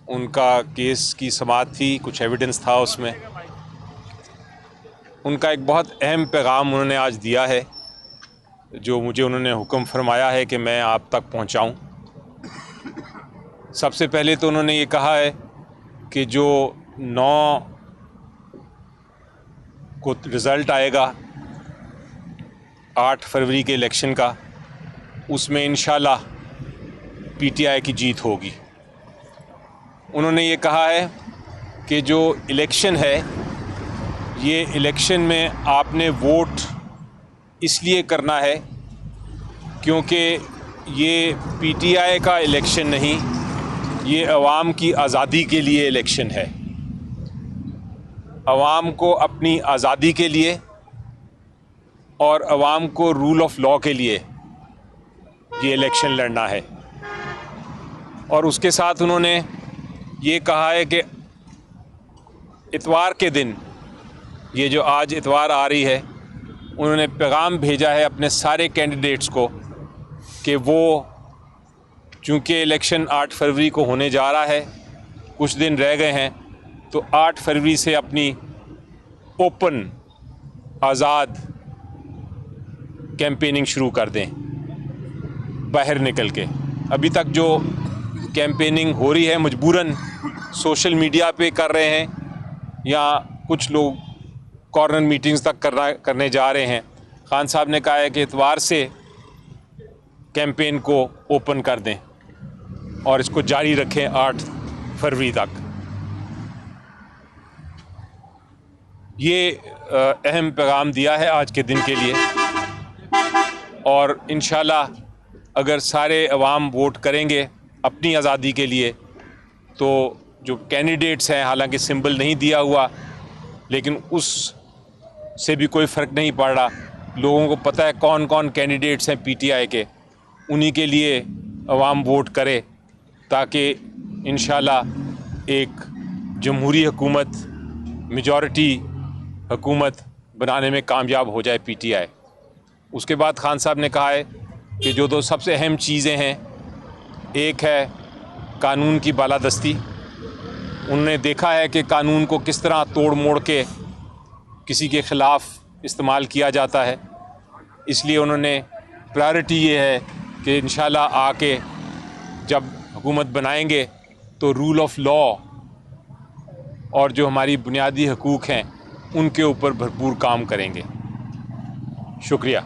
ان کا کیس کی سماعت تھی، کچھ ایویڈنس تھا اس میں. ان کا ایک بہت اہم پیغام انہوں نے آج دیا ہے جو مجھے انہوں نے حکم فرمایا ہے کہ میں آپ تک پہنچاؤں. سب سے پہلے تو انہوں نے یہ کہا ہے کہ جو 9 کو رزلٹ آئے گا 8 فروری کے الیکشن کا، اس میں انشاءاللہ پی ٹی آئی کی جیت ہوگی. انہوں نے یہ کہا ہے کہ جو الیکشن ہے یہ الیکشن میں آپ نے ووٹ اس لیے کرنا ہے کیونکہ یہ پی ٹی آئی کا الیکشن نہیں، یہ عوام کی آزادی کے لیے الیکشن ہے. عوام کو اپنی آزادی کے لیے اور عوام کو رول آف لاء کے لیے یہ الیکشن لڑنا ہے. اور اس کے ساتھ انہوں نے یہ کہا ہے کہ اتوار کے دن، یہ جو آج اتوار آ رہی ہے، انہوں نے پیغام بھیجا ہے اپنے سارے کینڈیڈیٹس کو کہ وہ چونکہ الیکشن 8 فروری کو ہونے جا رہا ہے، کچھ دن رہ گئے ہیں، تو 8 فروری سے اپنی اوپن آزاد کیمپیننگ شروع کر دیں باہر نکل کے. ابھی تک جو کیمپیننگ ہو رہی ہے مجبوراً سوشل میڈیا پہ کر رہے ہیں یا کچھ لوگ کارنر میٹنگز تک کرنے جا رہے ہیں. خان صاحب نے کہا ہے کہ اتوار سے کیمپین کو اوپن کر دیں اور اس کو جاری رکھیں 8 فروری تک. یہ اہم پیغام دیا ہے آج کے دن کے لیے، اور انشاءاللہ اگر سارے عوام ووٹ کریں گے اپنی آزادی کے لیے تو جو کینڈیڈیٹس ہیں، حالانکہ سمبل نہیں دیا ہوا لیکن اس سے بھی کوئی فرق نہیں پڑ رہا، لوگوں کو پتہ ہے کون کون کینڈیڈیٹس ہیں پی ٹی آئی کے، انہی کے لیے عوام ووٹ کرے تاکہ انشاءاللہ ایک جمہوری حکومت، میجورٹی حکومت بنانے میں کامیاب ہو جائے پی ٹی آئی. اس کے بعد خان صاحب نے کہا ہے کہ جو 2 سب سے اہم چیزیں ہیں، ایک ہے قانون کی بالادستی. انہوں نے دیکھا ہے کہ قانون کو کس طرح توڑ موڑ کے کسی کے خلاف استعمال کیا جاتا ہے، اس لیے انہوں نے پرائرٹی یہ ہے کہ انشاءاللہ آ کے جب حکومت بنائیں گے تو رول آف لاء اور جو ہماری بنیادی حقوق ہیں ان کے اوپر بھرپور کام کریں گے. شکریہ.